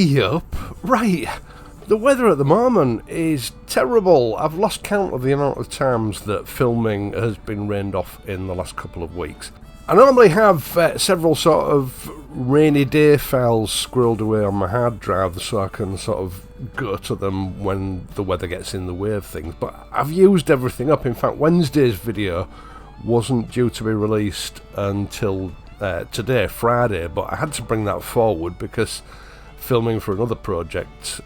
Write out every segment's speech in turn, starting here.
Yup, right. The weather at the moment is terrible. I've lost count of the amount of times that filming has been rained off in the last couple of weeks. I normally have several sort of rainy day files squirreled away on my hard drive so I can sort of go to them when the weather gets in the way of things, but I've used everything up. In fact, Wednesday's video wasn't due to be released until today, Friday, but I had to bring that forward because filming for another project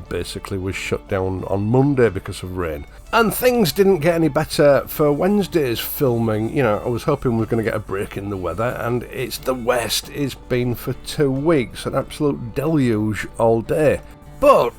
basically was shut down on Monday because of rain. And things didn't get any better for Wednesday's filming. You know, I was hoping we were going to get a break in the weather, and it's the West. It's been for 2 weeks, an absolute deluge all day. But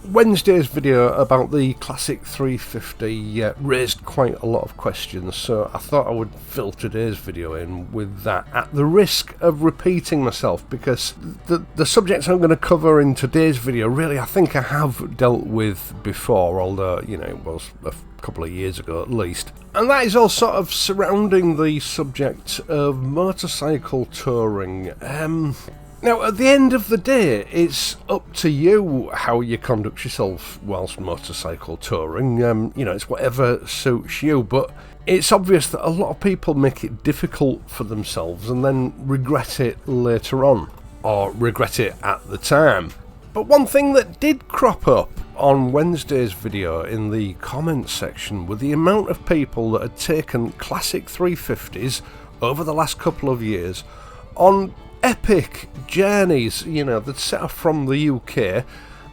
Wednesday's video about the Classic 350 raised quite a lot of questions, so I thought I would fill today's video in with that, at the risk of repeating myself, because the subjects I'm going to cover in today's video really I think I have dealt with before, although, you know, it was a couple of years ago at least. And that is all sort of surrounding the subject of motorcycle touring. Now, at the end of the day, it's up to you how you conduct yourself whilst motorcycle touring. You know, it's whatever suits you, but it's obvious that a lot of people make it difficult for themselves and then regret it later on, or regret it at the time. But one thing that did crop up on Wednesday's video in the comments section were the amount of people that had taken classic 350s over the last couple of years on epic journeys. You know, they'd set off from the UK,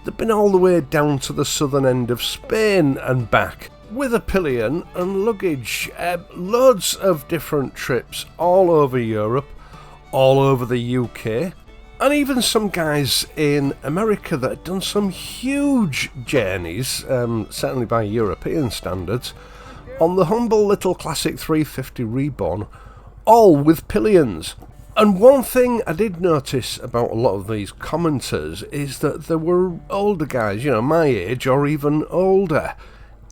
they'd been all the way down to the southern end of Spain and back, with a pillion and luggage. Loads of different trips all over Europe, all over the UK, and even some guys in America that had done some huge journeys, certainly by European standards, on the humble little Classic 350 Reborn, all with pillions. And one thing I did notice about a lot of these commenters is that there were older guys, you know, my age or even older,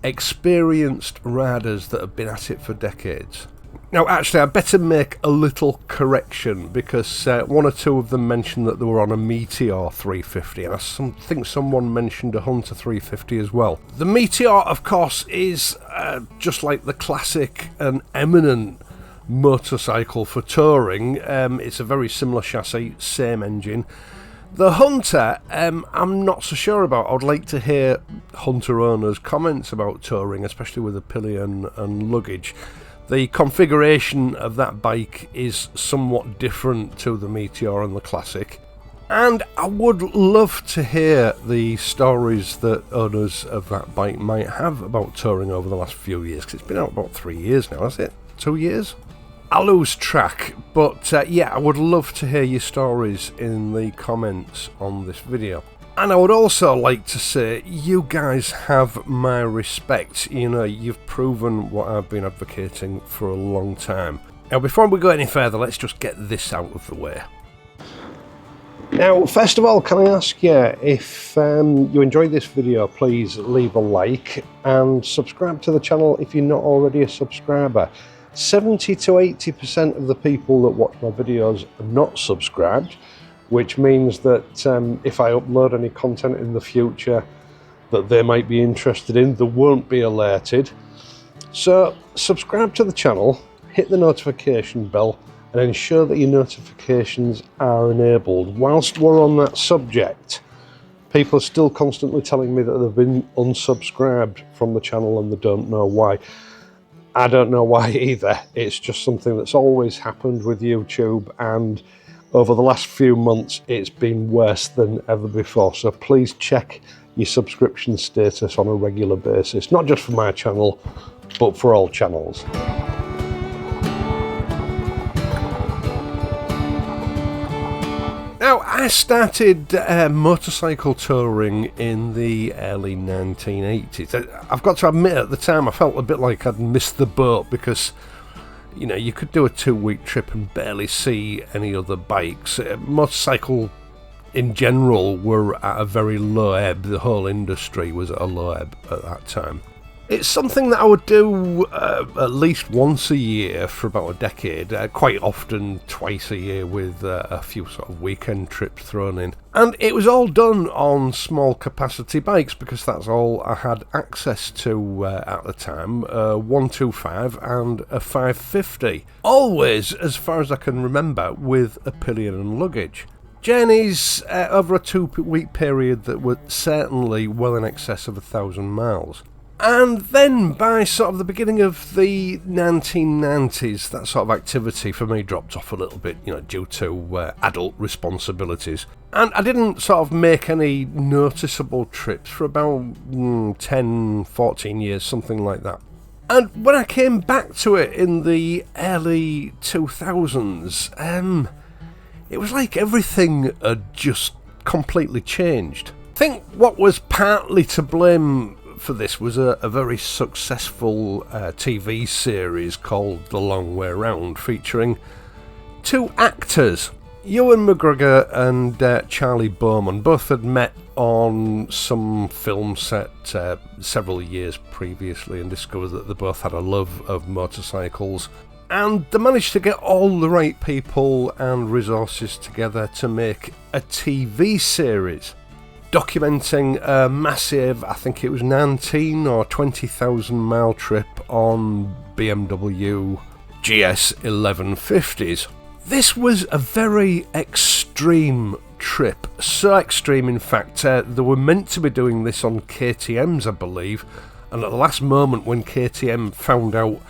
experienced riders that have been at it for decades. Now, actually, I better make a little correction, because one or two of them mentioned that they were on a Meteor 350, and I think someone mentioned a Hunter 350 as well. The Meteor, of course, is just like the classic and eminent motorcycle for touring. It's a very similar chassis, same engine. The Hunter, I'm not so sure about. I would like to hear Hunter owners' comments about touring, especially with the pillion and luggage. The configuration of that bike is somewhat different to the Meteor and the Classic, and I would love to hear the stories that owners of that bike might have about touring over the last few years, because it's been out about 3 years now, has it? 2 years? I lose track, but yeah, I would love to hear your stories in the comments on this video. And I would also like to say, you guys have my respect. You know, you've proven what I've been advocating for a long time. Now, before we go any further, let's just get this out of the way. Now, first of all, can I ask you, if you enjoyed this video, please leave a like and subscribe to the channel if you're not already a subscriber. 70 to 80% of the people that watch my videos are not subscribed, which means that if I upload any content in the future that they might be interested in, they won't be alerted. So subscribe to the channel, hit the notification bell, and ensure that your notifications are enabled. Whilst we're on that subject, people are still constantly telling me that they've been unsubscribed from the channel and they don't know why. I don't know why either. It's just something that's always happened with YouTube, and over the last few months it's been worse than ever before. So please check your subscription status on a regular basis, not just for my channel, but for all channels. Now, I started motorcycle touring in the early 1980s. I've got to admit, at the time I felt a bit like I'd missed the boat, because, you know, you could do a 2-week trip and barely see any other bikes. Motorcycle in general were at a very low ebb. The whole industry was at a low ebb at that time. It's something that I would do at least once a year for about a decade, quite often twice a year with a few sort of weekend trips thrown in. And it was all done on small capacity bikes because that's all I had access to at the time, a 125 and a 550. Always, as far as I can remember, with a pillion and luggage. Journeys over a 2-week period that were certainly well in excess of 1,000 miles. And then by sort of the beginning of the 1990s, that sort of activity for me dropped off a little bit, due to adult responsibilities. And I didn't sort of make any noticeable trips for about 10, 14 years, something like that. And when I came back to it in the early 2000s, it was like everything had just completely changed. I think what was partly to blame for this was a very successful TV series called The Long Way Round, featuring two actors, Ewan McGregor and Charlie Bowman. Both had met on some film set several years previously and discovered that they both had a love of motorcycles. And they managed to get all the right people and resources together to make a TV series documenting a massive, I think it was 19 or 20,000 mile trip on BMW GS 1150s. This was a very extreme trip, so extreme in fact they were meant to be doing this on KTMs, I believe, and at the last moment when KTM found out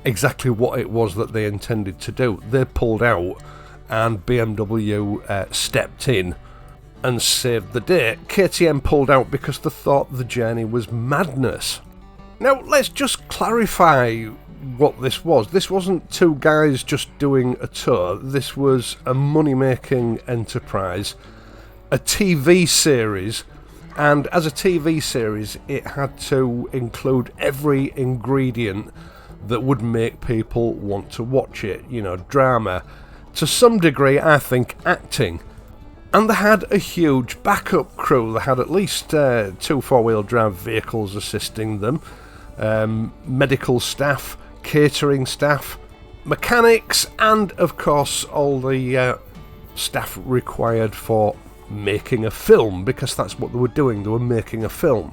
exactly what it was that they intended to do, they pulled out and BMW stepped in and saved the day. KTM pulled out because they thought the journey was madness. Now, let's just clarify what this was. This wasn't two guys just doing a tour. This was a money-making enterprise, a TV series, and as a TV series, it had to include every ingredient that would make people want to watch it. Drama. To some degree, I think acting. And they had a huge backup crew. They had at least 2 4-wheel drive vehicles assisting them, medical staff, catering staff, mechanics, and of course all the staff required for making a film, because that's what they were doing, they were making a film.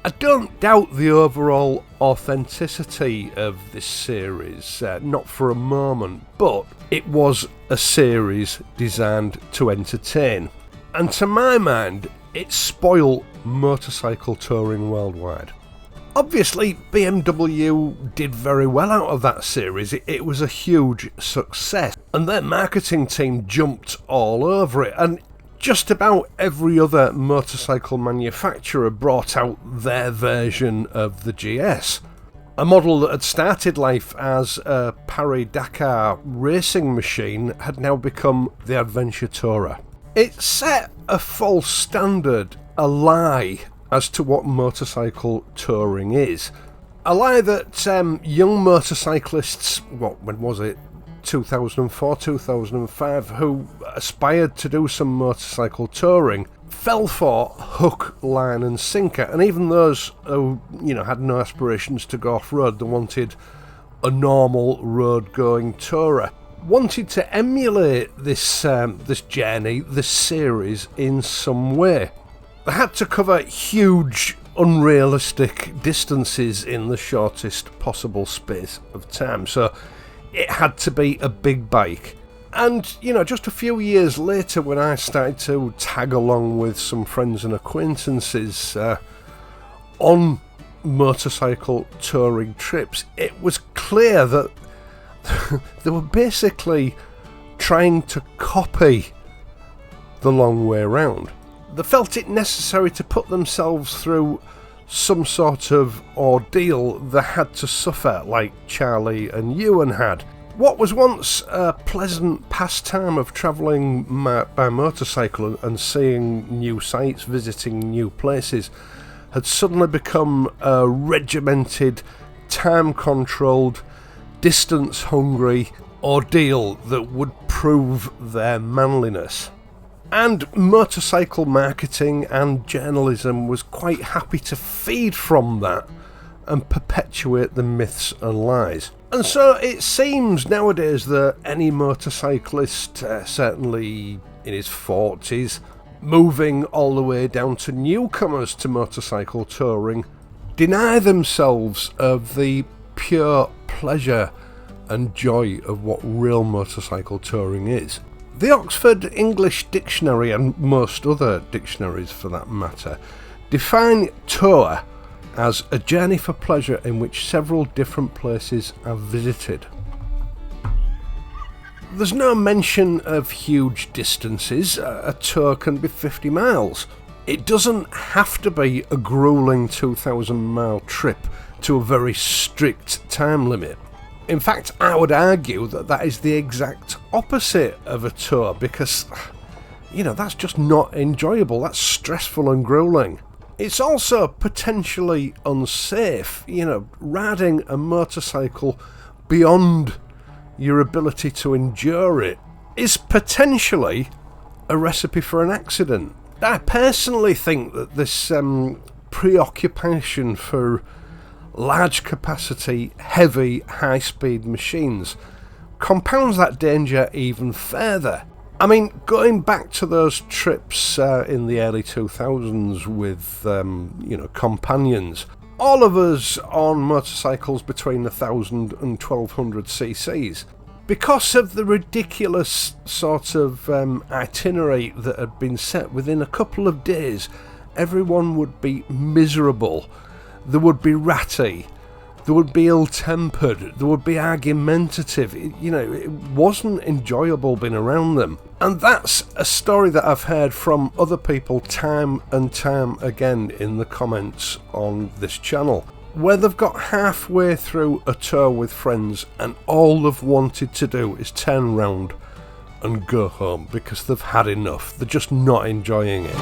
I don't doubt the overall authenticity of this series, not for a moment, but it was a series designed to entertain. And to my mind, it spoiled motorcycle touring worldwide. Obviously, BMW did very well out of that series. It was a huge success, and their marketing team jumped all over it, and just about every other motorcycle manufacturer brought out their version of the GS. A model that had started life as a Paris-Dakar racing machine had now become the Adventure Tourer. It set a false standard, a lie, as to what motorcycle touring is. A lie that young motorcyclists, when was it? 2004, 2005, who aspired to do some motorcycle touring, fell for hook, line and sinker. And even those who, had no aspirations to go off-road, they wanted a normal road-going tourer, wanted to emulate this journey, this series, in some way. They had to cover huge, unrealistic distances in the shortest possible space of time, so it had to be a big bike. And, just a few years later, when I started to tag along with some friends and acquaintances on motorcycle touring trips, it was clear that they were basically trying to copy The Long Way Round. They felt it necessary to put themselves through some sort of ordeal they had to suffer, like Charlie and Ewan had. What was once a pleasant pastime of travelling by motorcycle and seeing new sights, visiting new places, had suddenly become a regimented, time-controlled, distance-hungry ordeal that would prove their manliness. And motorcycle marketing and journalism was quite happy to feed from that and perpetuate the myths and lies. And so it seems nowadays that any motorcyclist, certainly in his 40s, moving all the way down to newcomers to motorcycle touring, deny themselves of the pure pleasure and joy of what real motorcycle touring is. The Oxford English Dictionary, and most other dictionaries for that matter, define tour as a journey for pleasure in which several different places are visited. There's no mention of huge distances. A tour can be 50 miles. It doesn't have to be a grueling 2,000-mile trip to a very strict time limit. In fact, I would argue that that is the exact opposite of a tour, because, that's just not enjoyable. That's stressful and grueling. It's also potentially unsafe. Riding a motorcycle beyond your ability to endure it is potentially a recipe for an accident. I personally think that this preoccupation for large capacity, heavy, high-speed machines compounds that danger even further. I mean, going back to those trips in the early 2000s with, companions, all of us on motorcycles between 1,000 and 1,200 cc's. Because of the ridiculous sort of itinerary that had been set within a couple of days, everyone would be miserable. There would be ratty. There would be ill-tempered. There would be argumentative. It wasn't enjoyable being around them. And that's a story that I've heard from other people time and time again in the comments on this channel, where they've got halfway through a tour with friends and all they've wanted to do is turn round and go home because they've had enough. They're just not enjoying it.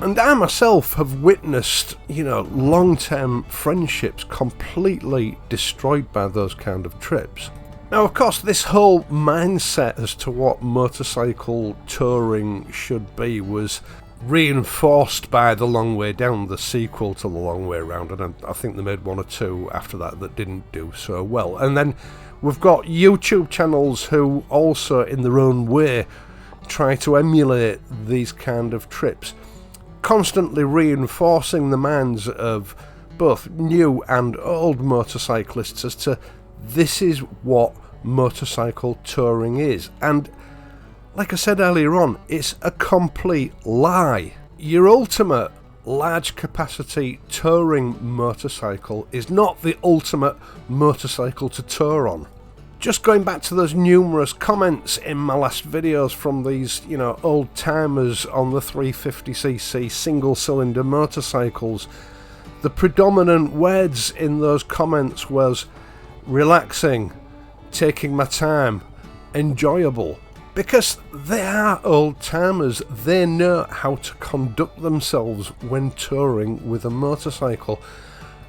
And I myself have witnessed, long-term friendships completely destroyed by those kind of trips. Now, of course, this whole mindset as to what motorcycle touring should be was reinforced by The Long Way Down, the sequel to The Long Way Round, and I think they made one or two after that didn't do so well. And then we've got YouTube channels who also, in their own way, try to emulate these kind of trips, constantly reinforcing the minds of both new and old motorcyclists as to this is what motorcycle touring is. And like I said earlier on, it's a complete lie. Your ultimate large capacity touring motorcycle is not the ultimate motorcycle to tour on. Just going back to those numerous comments in my last videos from these, old timers on the 350cc single cylinder motorcycles, the predominant words in those comments was relaxing, taking my time, enjoyable. Because they are old timers, they know how to conduct themselves when touring with a motorcycle.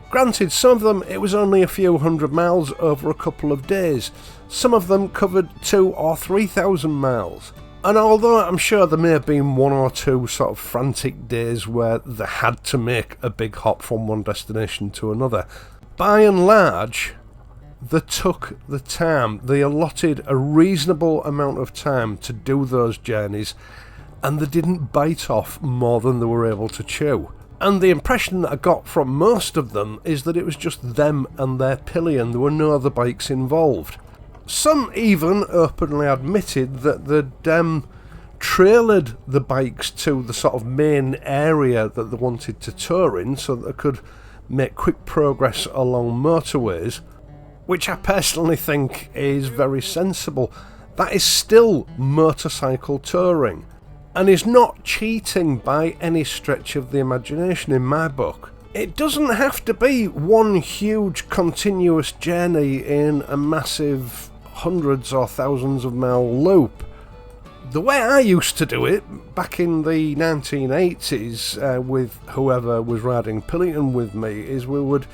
Granted, some of them it was only a few hundred miles over a couple of days. Some of them covered 2,000 or 3,000 miles. And although I'm sure there may have been one or two sort of frantic days where they had to make a big hop from one destination to another, by and large, they took the time. They allotted a reasonable amount of time to do those journeys, and they didn't bite off more than they were able to chew. And the impression that I got from most of them is that it was just them and their pillion. There were no other bikes involved. Some even openly admitted that they'd trailered the bikes to the sort of main area that they wanted to tour in so that they could make quick progress along motorways, which I personally think is very sensible. That is still motorcycle touring, and is not cheating by any stretch of the imagination in my book. It doesn't have to be one huge continuous journey in a massive hundreds or thousands of mile loop. The way I used to do it back in the 1980s with whoever was riding pillion with me is we would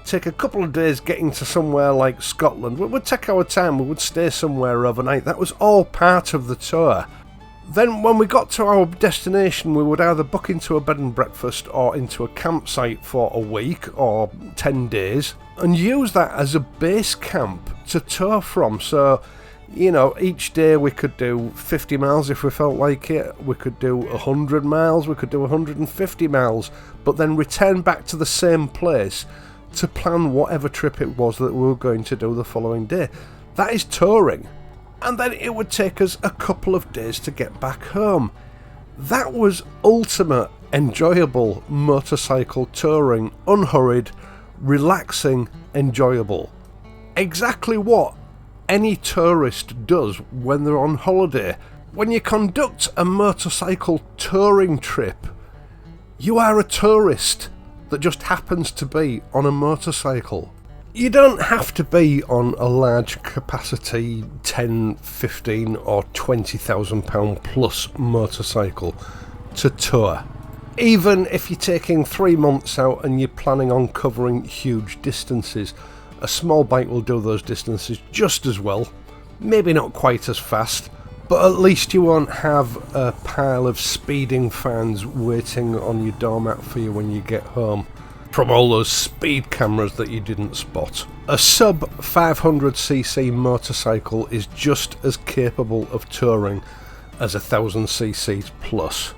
take a couple of days getting to somewhere like Scotland. We would take our time, we would stay somewhere overnight. That was all part of the tour. Then when we got to our destination, we would either book into a bed and breakfast or into a campsite for a week or 10 days and use that as a base camp to tour from. So, you know, each day we could do 50 miles if we felt like it, we could do 100 miles, we could do 150 miles, but then return back to the same place to plan whatever trip it was that we were going to do the following day. That is touring. And then it would take us a couple of days to get back home. That was ultimate, enjoyable motorcycle touring, unhurried, relaxing, enjoyable. Exactly what any tourist does when they're on holiday. When you conduct a motorcycle touring trip, you are a tourist that just happens to be on a motorcycle. You don't have to be on a large capacity 10, 15 or £20,000 plus motorcycle to tour. Even if you're taking 3 months out and you're planning on covering huge distances, a small bike will do those distances just as well. Maybe not quite as fast, but at least you won't have a pile of speeding fans waiting on your doormat for you when you get home from all those speed cameras that you didn't spot. A sub 500cc motorcycle is just as capable of touring as 1000cc plus.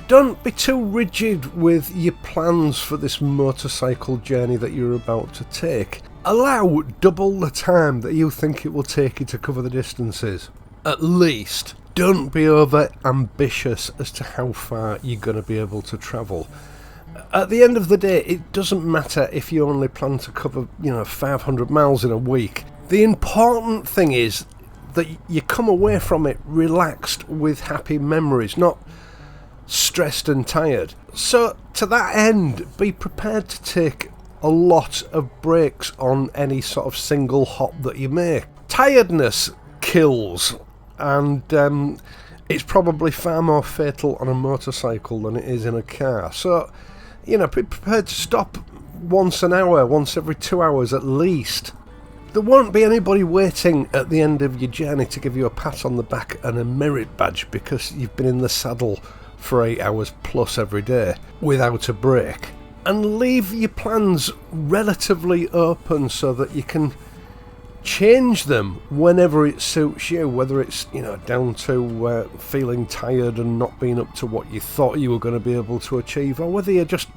Don't be too rigid with your plans for this motorcycle journey that you're about to take. Allow double the time that you think it will take you to cover the distances. At least, don't be over ambitious as to how far you're going to be able to travel. At the end of the day, it doesn't matter if you only plan to cover, 500 miles in a week. The important thing is that you come away from it relaxed with happy memories, not stressed and tired. So, to that end, be prepared to take a lot of breaks on any sort of single hop that you make. Tiredness kills, and it's probably far more fatal on a motorcycle than it is in a car. So, be prepared to stop once an hour, once every 2 hours at least. There won't be anybody waiting at the end of your journey to give you a pat on the back and a merit badge because you've been in the saddle for 8 hours plus every day without a break. And leave your plans relatively open so that you can change them whenever it suits you, whether it's down to feeling tired and not being up to what you thought you were going to be able to achieve, or whether you just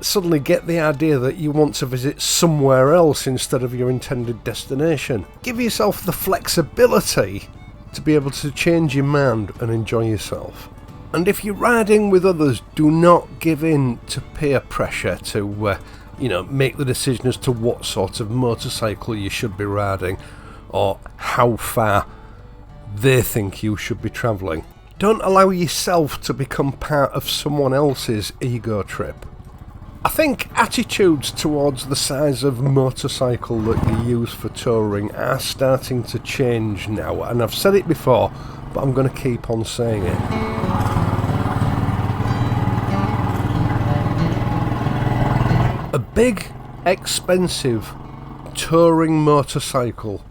suddenly get the idea that you want to visit somewhere else instead of your intended destination. Give yourself the flexibility to be able to change your mind and enjoy yourself. And if you're riding with others, do not give in to peer pressure to make the decision as to what sort of motorcycle you should be riding or how far they think you should be travelling. Don't allow yourself to become part of someone else's ego trip. I think attitudes towards the size of motorcycle that you use for touring are starting to change now, and I've said it before, but I'm going to keep on saying it. A big, expensive touring motorcycle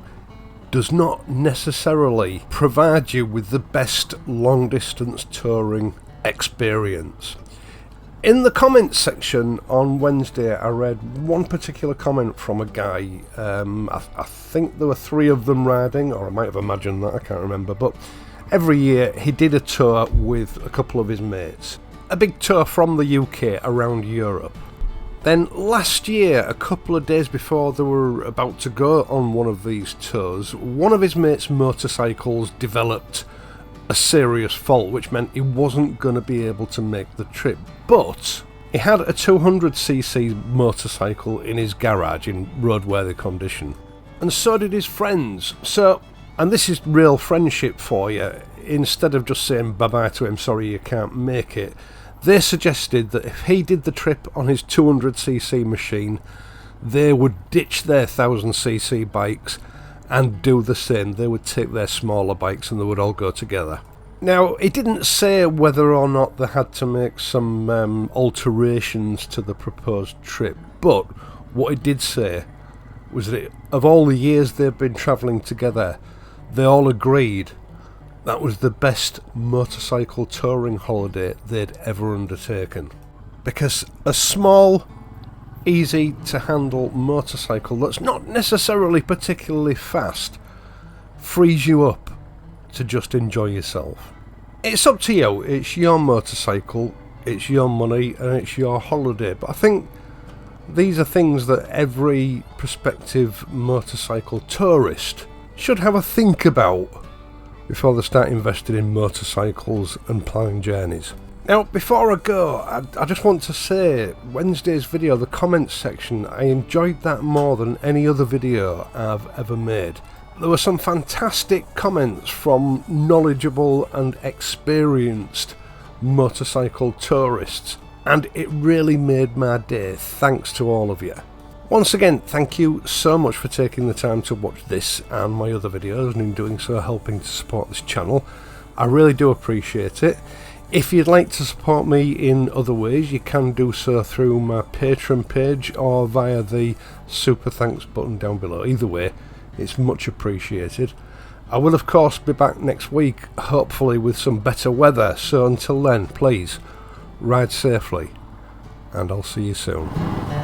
does not necessarily provide you with the best long-distance touring experience. In the comments section on Wednesday, I read one particular comment from a guy. I think there were 3 of them riding, or I might have imagined that, I can't remember, but every year he did a tour with a couple of his mates. A big tour from the UK around Europe. Then last year, a couple of days before they were about to go on one of these tours, one of his mates' motorcycles developed a serious fault, which meant he wasn't going to be able to make the trip. But he had a 200cc motorcycle in his garage in roadworthy condition. And so did his friends. So, and this is real friendship for you, instead of just saying bye-bye to him, sorry you can't make it, they suggested that if he did the trip on his 200cc machine, they would ditch their 1000cc bikes and do the same. They would take their smaller bikes and they would all go together. Now, it didn't say whether or not they had to make some alterations to the proposed trip, but what it did say was that of all the years they've been travelling together, they all agreed that was the best motorcycle touring holiday they'd ever undertaken. Because a small, easy to handle motorcycle that's not necessarily particularly fast frees you up to just enjoy yourself. It's up to you, it's your motorcycle, it's your money and it's your holiday, but I think these are things that every prospective motorcycle tourist should have a think about before they start investing in motorcycles and planning journeys. Now, before I go, I just want to say, Wednesday's video, the comments section, I enjoyed that more than any other video I've ever made. There were some fantastic comments from knowledgeable and experienced motorcycle tourists, and it really made my day. Thanks to all of you. Once again, thank you so much for taking the time to watch this and my other videos, and in doing so helping to support this channel. I really do appreciate it. If you'd like to support me in other ways, you can do so through my Patreon page or via the super thanks button down below. Either way, it's much appreciated. I will of course be back next week, hopefully with some better weather, so until then, please, ride safely, and I'll see you soon.